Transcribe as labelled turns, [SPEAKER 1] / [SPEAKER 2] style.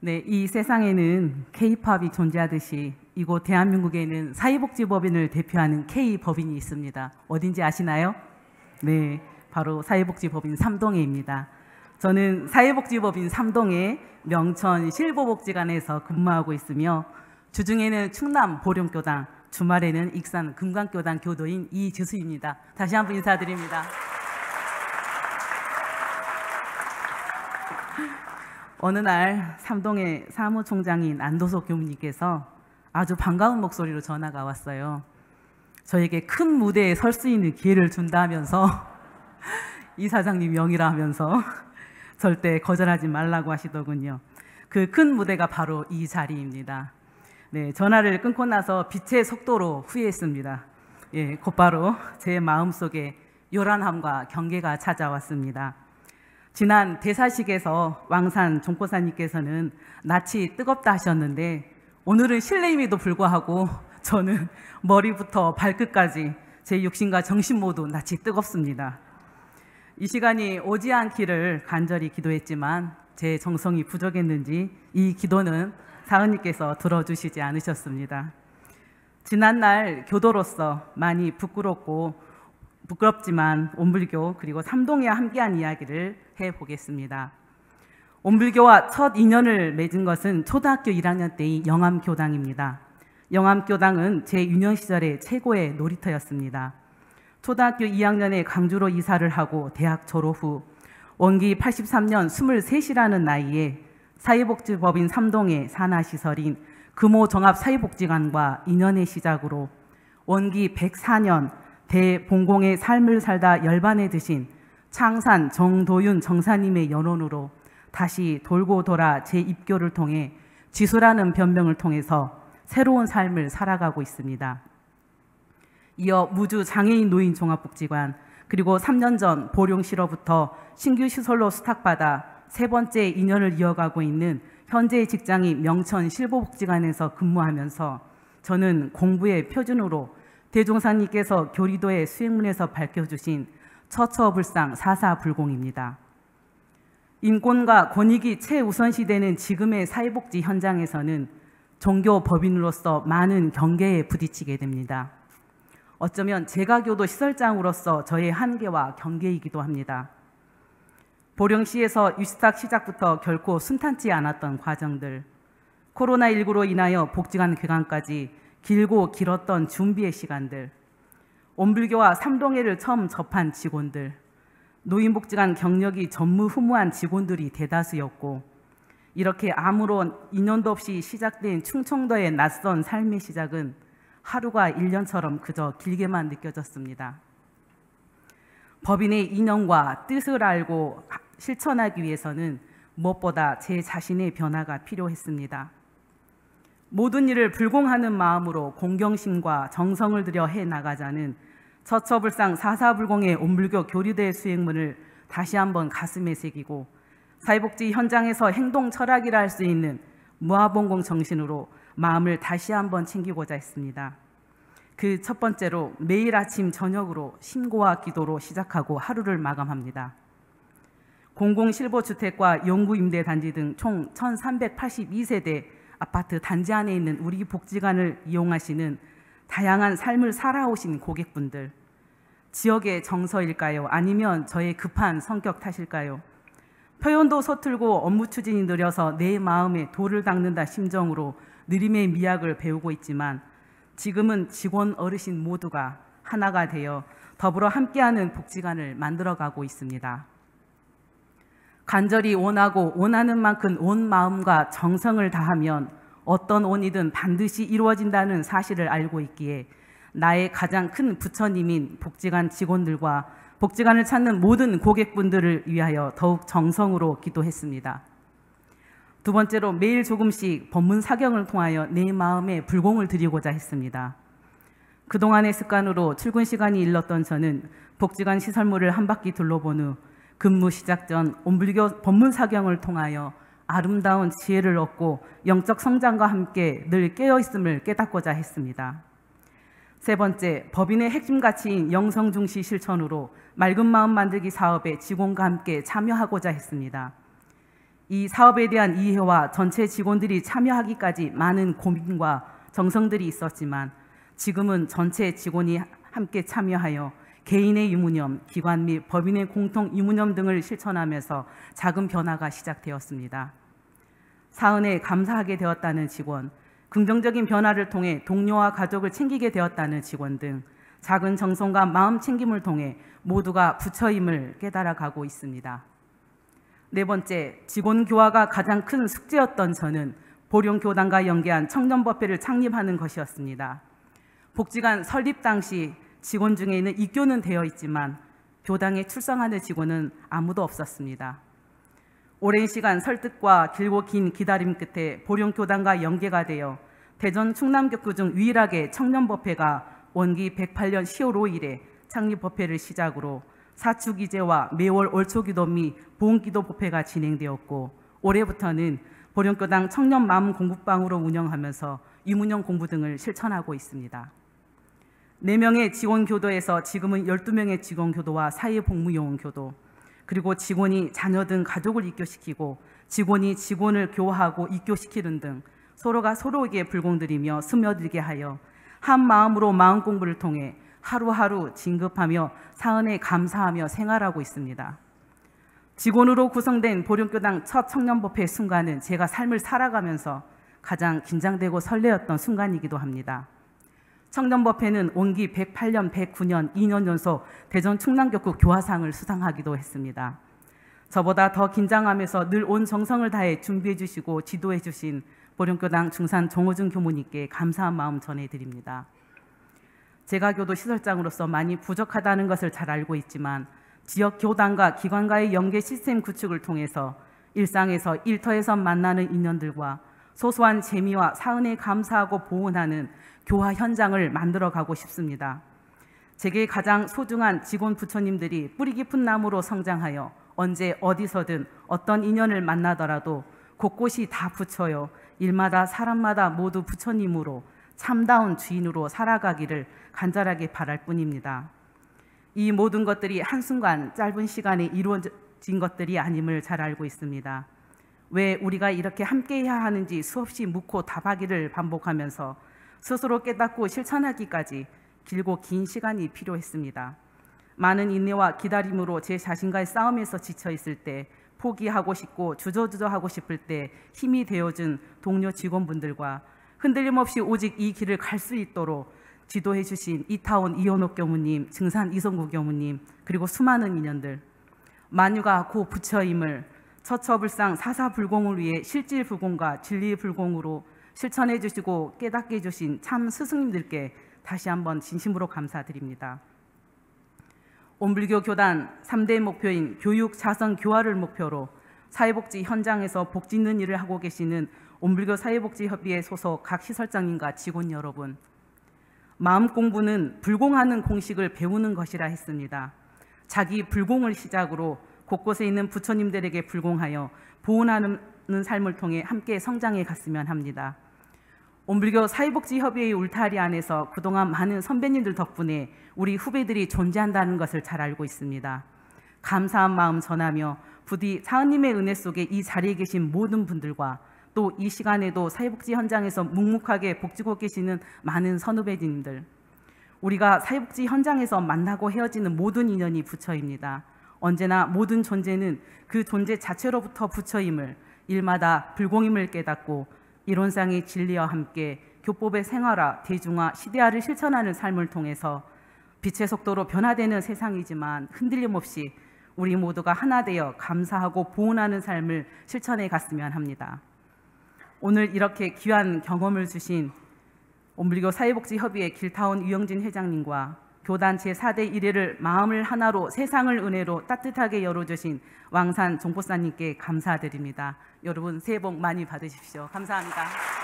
[SPEAKER 1] 네, 이 세상에는 K-팝이 존재하듯이 이곳 대한민국에는 사회복지법인을 대표하는 K-법인이 있습니다. 어딘지 아시나요? 네, 바로 사회복지법인 삼동회입니다. 저는 사회복지법인 삼동회 명천 실보복지관에서 근무하고 있으며 주중에는 충남 보령교당, 주말에는 익산 금강교당 교도인 이지수입니다. 다시 한번 인사드립니다. 어느 날 삼동의 사무총장인 안도석 교무님께서 아주 반가운 목소리로 전화가 왔어요. 저에게 큰 무대에 설 수 있는 기회를 준다면서 이사장님 명의라 하면서 절대 거절하지 말라고 하시더군요. 그 큰 무대가 바로 이 자리입니다. 네, 전화를 끊고 나서 빛의 속도로 후회했습니다. 예, 곧바로 제 마음속에 요란함과 경계가 찾아왔습니다. 지난 대사식에서 왕산 종포사님께서는 낯이 뜨겁다 하셨는데 오늘은 실내임에도 불구하고 저는 머리부터 발끝까지 제 육신과 정신 모두 낯이 뜨겁습니다. 이 시간이 오지 않기를 간절히 기도했지만 제 정성이 부족했는지 이 기도는 사은님께서 들어주시지 않으셨습니다. 지난날 교도로서 많이 부끄럽지만 온불교 그리고 삼동회와 함께한 이야기를 해보겠습니다. 온불교와 첫 인연을 맺은 것은 초등학교 1학년 때의 영암교당입니다. 영암교당은 제 유년 시절의 최고의 놀이터였습니다. 초등학교 2학년에 강주로 이사를 하고 대학 졸업 후 원기 83년 23이라는 나이에 사회복지법인 삼동회 산하시설인 금호종합사회복지관과 인연의 시작으로 원기 104년 대봉공의 삶을 살다 열반에 드신 창산 정도윤 정사님의 연원으로 다시 돌고 돌아 재입교를 통해 지수라는 변명을 통해서 새로운 삶을 살아가고 있습니다. 이어 무주 장애인 노인 종합복지관 그리고 3년 전 보령시로부터 신규 시설로 수탁받아 세 번째 인연을 이어가고 있는 현재의 직장인 명천 실보복지관에서 근무하면서 저는 공부의 표준으로 대종사님께서 교리도의 수행문에서 밝혀주신 처처불상 사사불공입니다. 인권과 권익이 최우선시되는 지금의 사회복지 현장에서는 종교 법인으로서 많은 경계에 부딪히게 됩니다. 어쩌면 재가교도 시설장으로서 저의 한계와 경계이기도 합니다. 보령시에서 유스탁 시작부터 결코 순탄치 않았던 과정들, 코로나19로 인하여 복지관 개관까지 길고 길었던 준비의 시간들, 온불교와 삼동회를 처음 접한 직원들, 노인복지관 경력이 전무후무한 직원들이 대다수였고 이렇게 아무런 인연도 없이 시작된 충청도의 낯선 삶의 시작은 하루가 1년처럼 그저 길게만 느껴졌습니다. 법인의 인연과 뜻을 알고 실천하기 위해서는 무엇보다 제 자신의 변화가 필요했습니다. 모든 일을 불공하는 마음으로 공경심과 정성을 들여 해나가자는 처처불상 사사불공의 온불교 교리대 수행문을 다시 한번 가슴에 새기고 사회복지 현장에서 행동 철학이라 할 수 있는 무아봉공 정신으로 마음을 다시 한번 챙기고자 했습니다. 그 첫 번째로 매일 아침 저녁으로 신고와 기도로 시작하고 하루를 마감합니다. 공공실보주택과 용구임대단지 등 총 1382세대 아파트 단지 안에 있는 우리 복지관을 이용하시는 다양한 삶을 살아오신 고객분들, 지역의 정서일까요? 아니면 저의 급한 성격 탓일까요? 표현도 서툴고 업무 추진이 느려서 내 마음에 돌을 닦는다 심정으로 느림의 미학을 배우고 있지만 지금은 직원 어르신 모두가 하나가 되어 더불어 함께하는 복지관을 만들어가고 있습니다. 간절히 원하고 원하는 만큼 온 마음과 정성을 다하면 어떤 원이든 반드시 이루어진다는 사실을 알고 있기에 나의 가장 큰 부처님인 복지관 직원들과 복지관을 찾는 모든 고객분들을 위하여 더욱 정성으로 기도했습니다. 두 번째로 매일 조금씩 법문 사경을 통하여 내 마음에 불공을 드리고자 했습니다. 그동안의 습관으로 출근 시간이 일렀던 저는 복지관 시설물을 한 바퀴 둘러본 후 근무 시작 전 온불교 법문 사경을 통하여 아름다운 지혜를 얻고 영적 성장과 함께 늘 깨어있음을 깨닫고자 했습니다. 세 번째, 법인의 핵심 가치인 영성중시 실천으로 맑은 마음 만들기 사업에 직원과 함께 참여하고자 했습니다. 이 사업에 대한 이해와 전체 직원들이 참여하기까지 많은 고민과 정성들이 있었지만 지금은 전체 직원이 함께 참여하여 개인의 유무념, 기관 및 법인의 공통 유무념 등을 실천하면서 작은 변화가 시작되었습니다. 사은에 감사하게 되었다는 직원, 긍정적인 변화를 통해 동료와 가족을 챙기게 되었다는 직원 등 작은 정성과 마음 챙김을 통해 모두가 부처임을 깨달아가고 있습니다. 네 번째, 직원 교화가 가장 큰 숙제였던 저는 보령교단과 연계한 청년법회를 창립하는 것이었습니다. 복지관 설립 당시 직원 중에는 입교는 되어 있지만 교당에 출석하는 직원은 아무도 없었습니다. 오랜 시간 설득과 길고 긴 기다림 끝에 보령교단과 연계가 되어 대전 충남교구 중 유일하게 청년법회가 원기 108년 10월 5일에 창립법회를 시작으로 사축이제와 매월 월초기도 및 보험기도 법회가 진행되었고 올해부터는 보령교당 청년 마음 공부방으로 운영하면서 유문형 공부 등을 실천하고 있습니다. 4명의 직원교도에서 지금은 12명의 직원교도와 사회복무요원교도, 그리고 직원이 자녀 등 가족을 입교시키고 직원이 직원을 교화하고 입교시키는 등 서로가 서로에게 불공들이며 스며들게 하여 한 마음으로 마음 공부를 통해 하루하루 진급하며 사은에 감사하며 생활하고 있습니다. 직원으로 구성된 보령교당 첫 청년법회 순간은 제가 삶을 살아가면서 가장 긴장되고 설레었던 순간이기도 합니다. 청년법회는 원기 108년, 109년, 2년 연속 대전 충남교구 교화상을 수상하기도 했습니다. 저보다 더 긴장하면서 늘 온 정성을 다해 준비해 주시고 지도해 주신 보령교당 중산 정호준 교무님께 감사한 마음 전해드립니다. 제가 교도 시설장으로서 많이 부족하다는 것을 잘 알고 있지만 지역 교단과 기관과의 연계 시스템 구축을 통해서 일상에서 일터에서 만나는 인연들과 소소한 재미와 사은에 감사하고 보온하는 교화 현장을 만들어가고 싶습니다. 제게 가장 소중한 직원 부처님들이 뿌리 깊은 나무로 성장하여 언제 어디서든 어떤 인연을 만나더라도 곳곳이 다 부처요, 일마다 사람마다 모두 부처님으로 참다운 주인으로 살아가기를 간절하게 바랄 뿐입니다. 이 모든 것들이 한순간 짧은 시간에 이루어진 것들이 아님을 잘 알고 있습니다. 왜 우리가 이렇게 함께해야 하는지 수없이 묻고 답하기를 반복하면서 스스로 깨닫고 실천하기까지 길고 긴 시간이 필요했습니다. 많은 인내와 기다림으로 제 자신과의 싸움에서 지쳐 있을 때, 포기하고 싶고 주저하고 싶을 때 힘이 되어준 동료 직원분들과 흔들림 없이 오직 이 길을 갈 수 있도록 지도해 주신 이타원 이현옥 교무님, 증산 이성구 교무님, 그리고 수많은 인연들, 만유가 고 부처임을 처처불상 사사불공을 위해 실질불공과 진리불공으로 실천해 주시고 깨닫게 해주신 참 스승님들께 다시 한번 진심으로 감사드립니다. 온불교 교단 3대 목표인 교육, 자선, 교화를 목표로 사회복지 현장에서 복지 있는 일을 하고 계시는 온불교 사회복지협의회 소속 각 시설장님과 직원 여러분, 마음 공부는 불공하는 공식을 배우는 것이라 했습니다. 자기 불공을 시작으로 곳곳에 있는 부처님들에게 불공하여 보온하는 삶을 통해 함께 성장해 갔으면 합니다. 온불교 사회복지협의회의 울타리 안에서 그동안 많은 선배님들 덕분에 우리 후배들이 존재한다는 것을 잘 알고 있습니다. 감사한 마음 전하며 부디 사은님의 은혜 속에 이 자리에 계신 모든 분들과 또 이 시간에도 사회복지 현장에서 묵묵하게 복지고 계시는 많은 선후배님들, 우리가 사회복지 현장에서 만나고 헤어지는 모든 인연이 부처입니다. 언제나 모든 존재는 그 존재 자체로부터 부처임을, 일마다 불공임을 깨닫고 이론상의 진리와 함께 교법의 생활화, 대중화, 시대화를 실천하는 삶을 통해서 빛의 속도로 변화되는 세상이지만 흔들림 없이 우리 모두가 하나 되어 감사하고 보온하는 삶을 실천해 갔으면 합니다. 오늘 이렇게 귀한 경험을 주신 온불교 사회복지협의회 길타운 유영진 회장님과 교단 제4대 1회를 마음을 하나로 세상을 은혜로 따뜻하게 열어주신 왕산 종보사님께 감사드립니다. 여러분 새해 복 많이 받으십시오. 감사합니다.